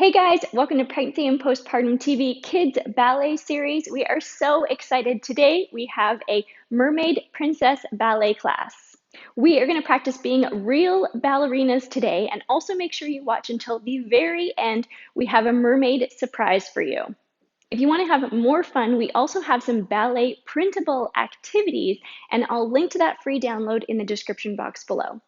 Hey guys, welcome to Pregnancy and Postpartum TV Kids Ballet Series. We are so excited. Today we have a Mermaid Princess Ballet class. We are going to practice being real ballerinas today, and also make sure you watch until the very end. We have a mermaid surprise for you. If you want to have more fun, we also have some ballet printable activities, and I'll link to that free download in the description box below.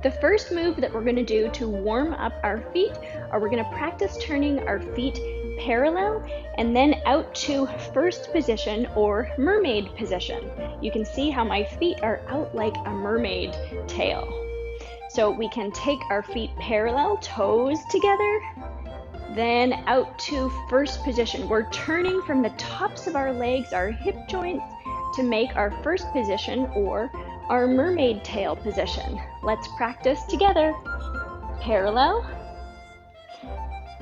The first move that we're going to do to warm up our feet are we're going to practice turning our feet parallel and then out to first position or mermaid position. You can see how my feet are out like a mermaid tail. So we can take our feet parallel, toes together, then out to first position. We're turning from the tops of our legs, our hip joints, to make our first position or our mermaid tail position. Let's practice together. Parallel,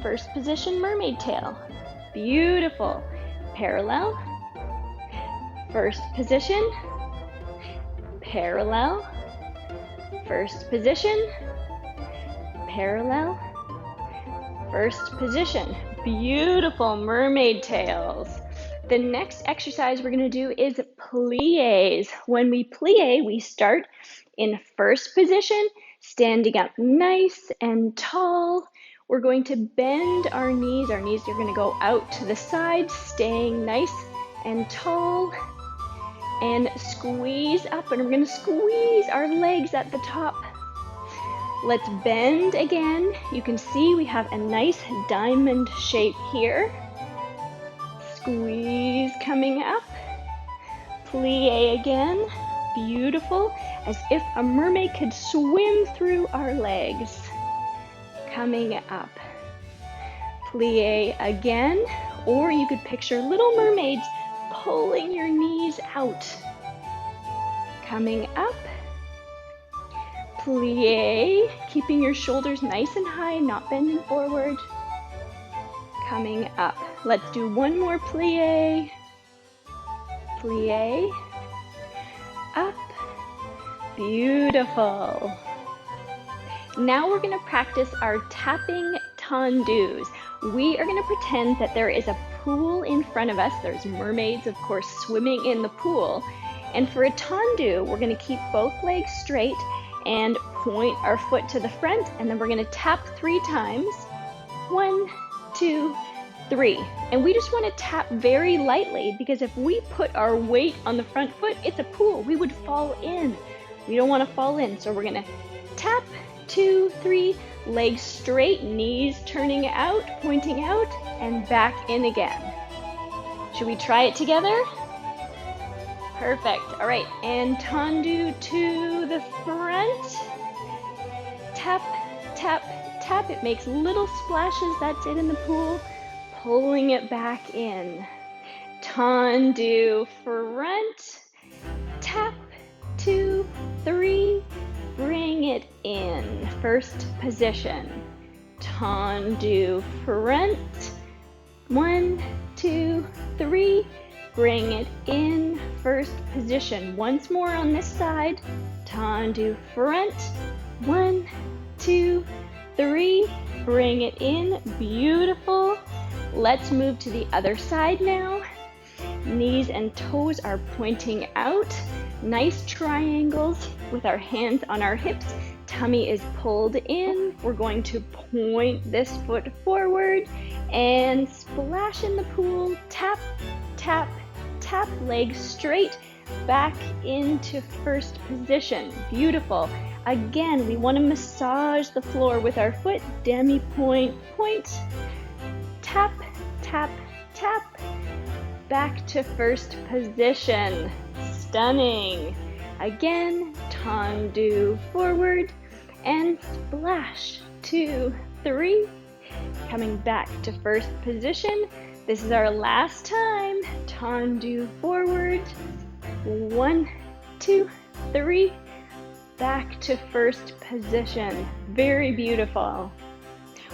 first position, mermaid tail. Beautiful. Parallel, first position, parallel, first position, parallel, first position. Beautiful mermaid tails. The next exercise we're going to do is plies. When we plie, we start in first position, standing up nice and tall. We're going to bend our knees. Our knees are going to go out to the side, staying nice and tall. And squeeze up, and we're going to squeeze our legs at the top. Let's bend again. You can see we have a nice diamond shape here. Squeeze coming up, plie again, beautiful, as if a mermaid could swim through our legs. Coming up, plie again, or you could picture little mermaids pulling your knees out. Coming up, plie, keeping your shoulders nice and high, not bending forward. Coming up. Let's do one more plie, plie, up, beautiful. Now we're going to practice our tapping tondus. We are going to pretend that there is a pool in front of us. There's mermaids, of course, swimming in the pool. And for a tondu, we're going to keep both legs straight and point our foot to the front, and then we're going to tap 3 times. 1, 2, 3. And we just want to tap very lightly, because if we put our weight on the front foot, it's a pool. We would fall in. We don't want to fall in. So we're going to tap 2, 3, legs straight, knees turning out, pointing out, and back in again. Should we try it together? Perfect. All right. And tondu to the front. Tap, tap, tap. It makes little splashes. That's it in the pool. Pulling it back in. Tondu front. Tap, 2, 3. Bring it in. First position. Tondu front. 1, 2, 3. Bring it in. First position. Once more on this side. Tondu front. 1, 2, 3. Bring it in. Beautiful. Let's move to the other side now. Knees and toes are pointing out. Nice triangles with our hands on our hips. Tummy is pulled in. We're going to point this foot forward and splash in the pool. Tap, tap, tap, legs straight, back into first position. Beautiful. Again, we want to massage the floor with our foot. Demi-point, point. Tap, tap, tap. Back to first position. Stunning. Again, tondu forward and splash. 2, 3. Coming back to first position. This is our last time. Tondu forward. 1, 2, 3. Back to first position. Very beautiful.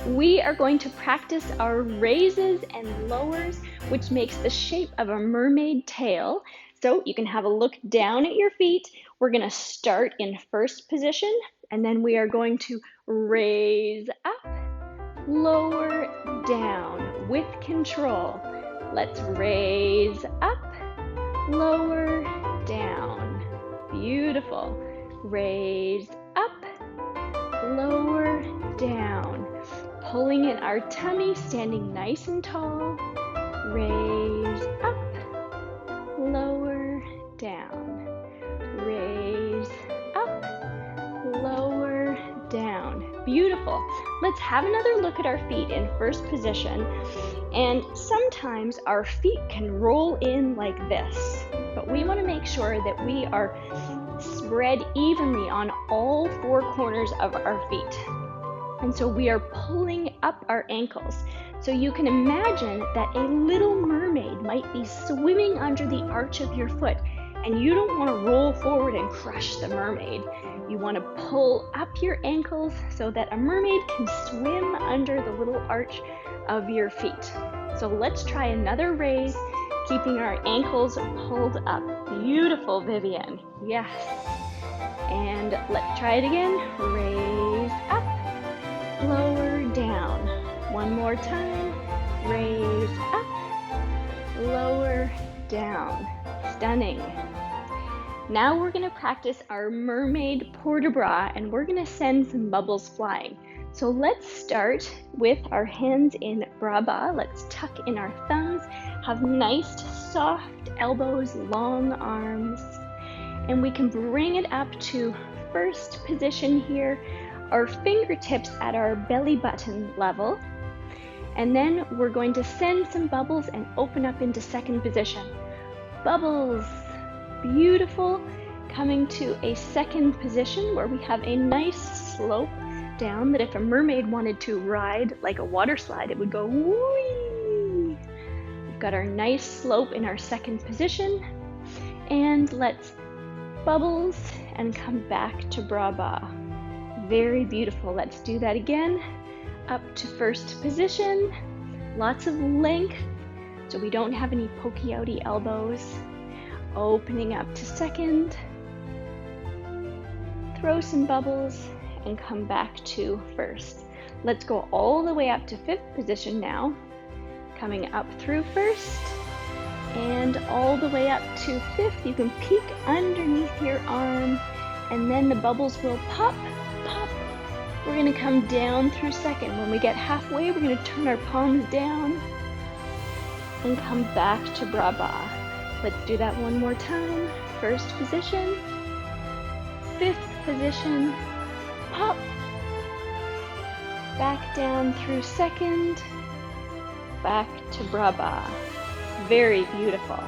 We are going to practice our raises and lowers, which makes the shape of a mermaid tail. So you can have a look down at your feet. We're going to start in first position And then we are going to raise up, lower, down with control. Let's raise up, lower, down. Beautiful. Raise up, lower, down. Pulling in our tummy, standing nice and tall. Raise up, lower, down. Raise up, lower, down. Beautiful. Let's have another look at our feet in first position. And sometimes our feet can roll in like this, but we want to make sure that we are spread evenly on all four corners of our feet. And so we are pulling up our ankles. So you can imagine that a little mermaid might be swimming under the arch of your foot, and you don't want to roll forward and crush the mermaid. You want to pull up your ankles so that a mermaid can swim under the little arch of your feet. So let's try another raise, keeping our ankles pulled up. Beautiful, Vivian. Yes. And let's try it again. Raise up, lower, down. One more time. Raise up, lower, down. Stunning. Now we're going to practice our mermaid port de bras, and we're going to send some bubbles flying. So let's start with our hands in bras bas. Let's tuck in our thumbs, have nice soft elbows, long arms, and we can bring it up to first position here, our fingertips at our belly button level. And then we're going to send some bubbles and open up into second position. Bubbles, beautiful. Coming to a second position where we have a nice slope down that if a mermaid wanted to ride like a water slide, it would go whee. We've got our nice slope in our second position. And let's bubbles and come back to bras bas. Very beautiful. Let's do that again. Up to first position, lots of length so we don't have any pokey outy elbows. Opening up to second, throw some bubbles and come back to first. Let's go all the way up to fifth position now, coming up through first and all the way up to fifth. You can peek underneath your arm and then the bubbles will pop, pop. We're going to come down through second. When we get halfway, we're going to turn our palms down and come back to bras bas. Let's do that one more time. First position, fifth position, pop, back down through second, back to bras bas. Very beautiful.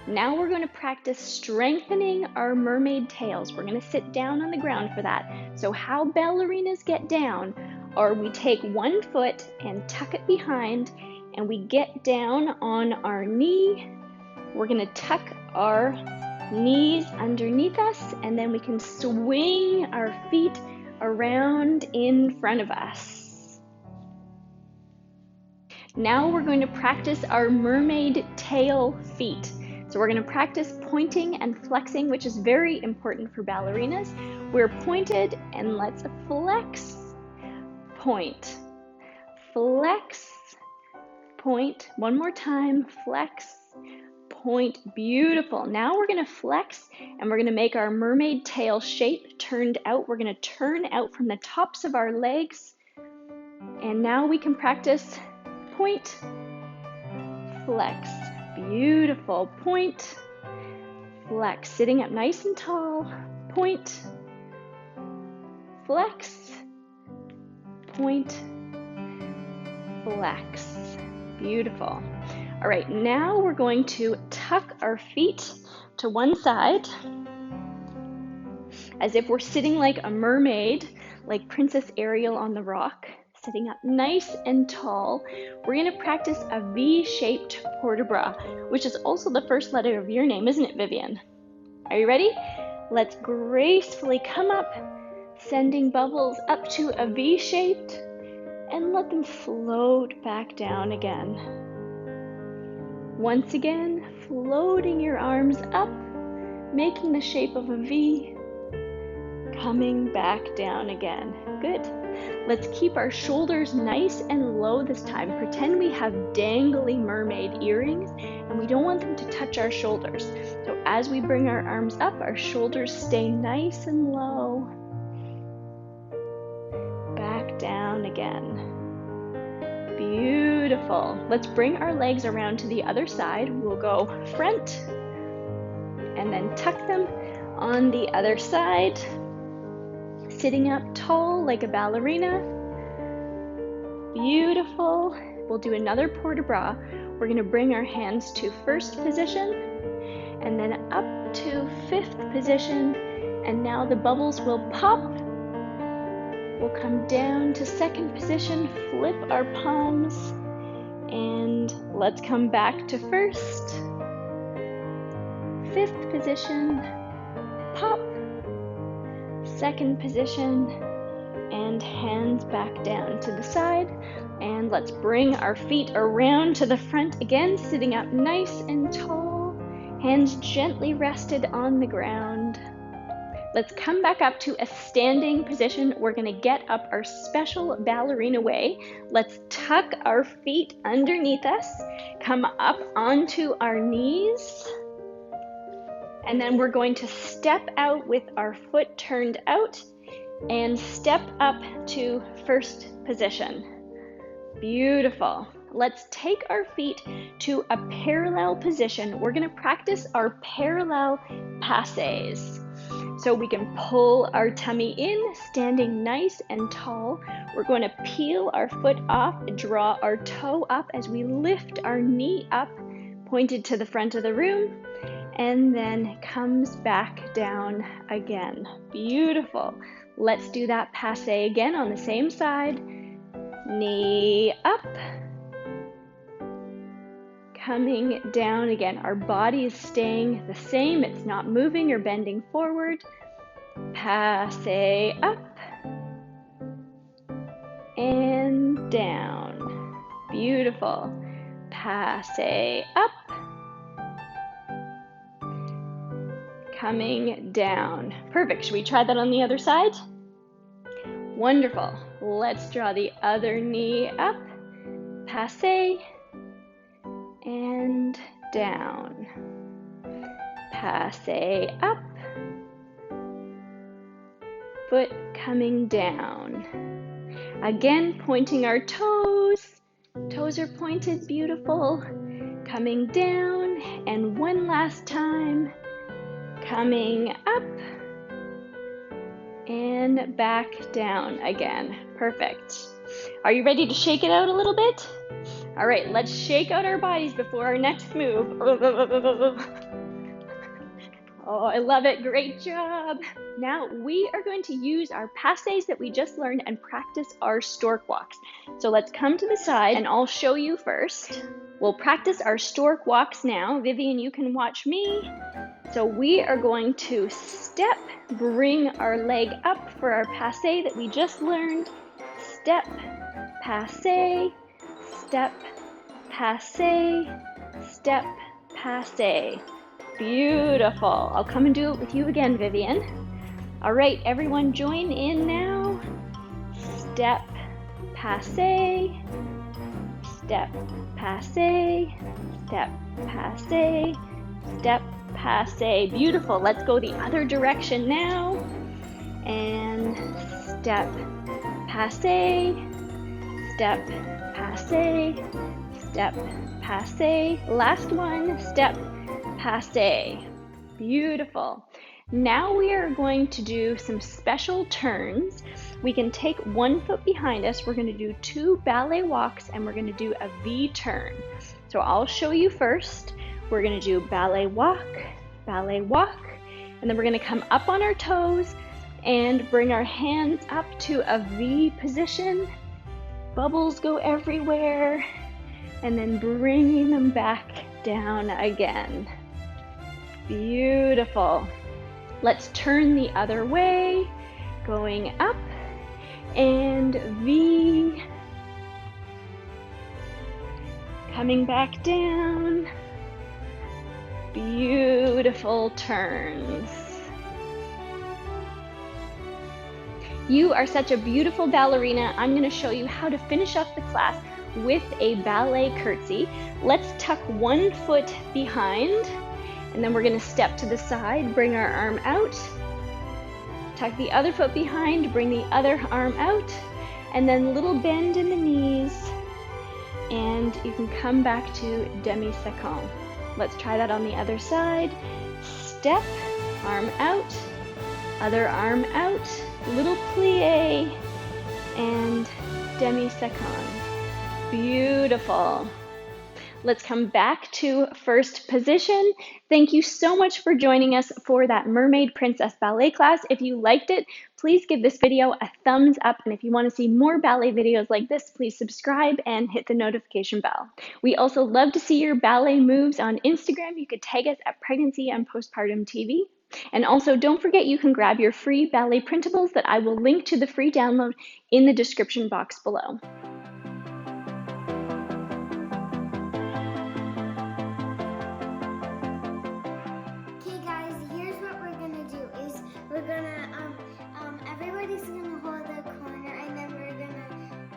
Now we're going to practice strengthening our mermaid tails. We're going to sit down on the ground for that. So how ballerinas get down are we take one foot and tuck it behind and we get down on our knee. We're going to tuck our knees underneath us and then we can swing our feet around in front of us. Now we're going to practice our mermaid tail feet. So we're going to practice pointing and flexing, which is very important for ballerinas. We're pointed and let's flex, point, flex, point. One more time, flex, point. Beautiful. Now we're going to flex and we're going to make our mermaid tail shape turned out. We're going to turn out from the tops of our legs. And now we can practice point, flex. Beautiful. Point, flex. Sitting up nice and tall. Point, flex, point, flex. Beautiful. All right, now we're going to tuck our feet to one side as if we're sitting like a mermaid, like Princess Ariel on the rock. Sitting up nice and tall. We're going to practice a V-shaped port de bras, which is also the first letter of your name, isn't it, Vivian? Are you ready? Let's gracefully come up, sending bubbles up to a V-shaped, and let them float back down again. Once again, floating your arms up, making the shape of a V, Coming back down again. Good. Let's keep our shoulders nice and low this time. Pretend we have dangly mermaid earrings and we don't want them to touch our shoulders. So as we bring our arms up, our shoulders stay nice and low. Back down again. Beautiful. Let's bring our legs around to the other side. We'll go front and then tuck them on the other side. Sitting up tall like a ballerina. Beautiful. We'll do another port de bras. We're going to bring our hands to first position and then up to fifth position. And now the bubbles will pop. We'll come down to second position, flip our palms, and let's come back to first. Fifth position, pop. Second position, and hands back down to the side. And let's bring our feet around to the front again, sitting up nice and tall, hands gently rested on the ground. Let's come back up to a standing position. We're going to get up our special ballerina way. Let's tuck our feet underneath us, come up onto our knees, and then we're going to step out with our foot turned out and step up to first position. Beautiful. Let's take our feet to a parallel position. We're going to practice our parallel passes. So we can pull our tummy in, standing nice and tall. We're going to peel our foot off, draw our toe up as we lift our knee up, pointed to the front of the room, and then comes back down again. Beautiful. Let's do that passe again on the same side. Knee up. Coming down again. Our body is staying the same. It's not moving or bending forward. Passe up and down. Beautiful. Passe up. Coming down. Perfect. Should we try that on the other side? Wonderful. Let's draw the other knee up. Passe and down. Passe up. Foot coming down. Again, pointing our toes. Toes are pointed, beautiful. Coming down, and one last time. Coming up, and back down again. Perfect. Are you ready to shake it out a little bit? All right, let's shake out our bodies before our next move. Oh, I love it. Great job. Now we are going to use our passes that we just learned and practice our stork walks. So let's come to the side and I'll show you first. We'll practice our stork walks now. Vivian, you can watch me. So we are going to step, bring our leg up for our passe that we just learned. Step, passe, step, passe, step, passe. Beautiful. I'll come and do it with you again, Vivian. All right, everyone join in now. Step, passe, step, passe, step, passe, step, passe. Beautiful. Let's go the other direction now. And step, passe, step, passe, step, passe. Last one, step, passe. Beautiful. Now we are going to do some special turns. We can take one foot behind us. We're going to do 2 ballet walks and we're going to do a V turn. So I'll show you first. We're going to do ballet walk, and then we're going to come up on our toes and bring our hands up to a V position. Bubbles go everywhere, and then bringing them back down again. Beautiful. Let's turn the other way, going up and V, coming back down. Beautiful turns. You are such a beautiful ballerina. I'm going to show you how to finish up the class with a ballet curtsy. Let's tuck one foot behind, and then we're going to step to the side, bring our arm out, tuck the other foot behind, bring the other arm out, and then little bend in the knees, and you can come back to demi-second. Let's try that on the other side. Step, arm out, other arm out, little plie, and demi-second. Beautiful. Let's come back to first position. Thank you so much for joining us for that Mermaid Princess ballet class. If you liked it, please give this video a thumbs up. And if you want to see more ballet videos like this, please subscribe and hit the notification bell. We also love to see your ballet moves on Instagram. You could tag us at Pregnancy and Postpartum TV. And also don't forget you can grab your free ballet printables that I will link to the free download in the description box below. Everybody's gonna hold the corner, and then we're gonna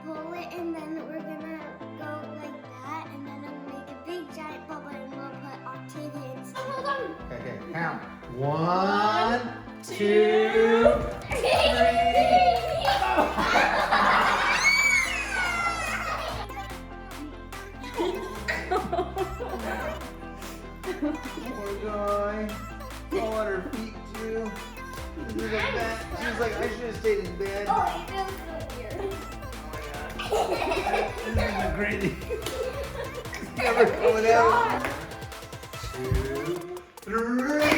pull it, and then we're gonna go like that, and then we'll make a big giant bubble, and we'll put Octavia in. Oh my god! Okay, count. 1, 2, 3. Poor guy. All on her feet too. She was like, I should have stayed in bed. Oh, it feels so weird. Oh my god. This is crazy. It's never coming out. 2, 3.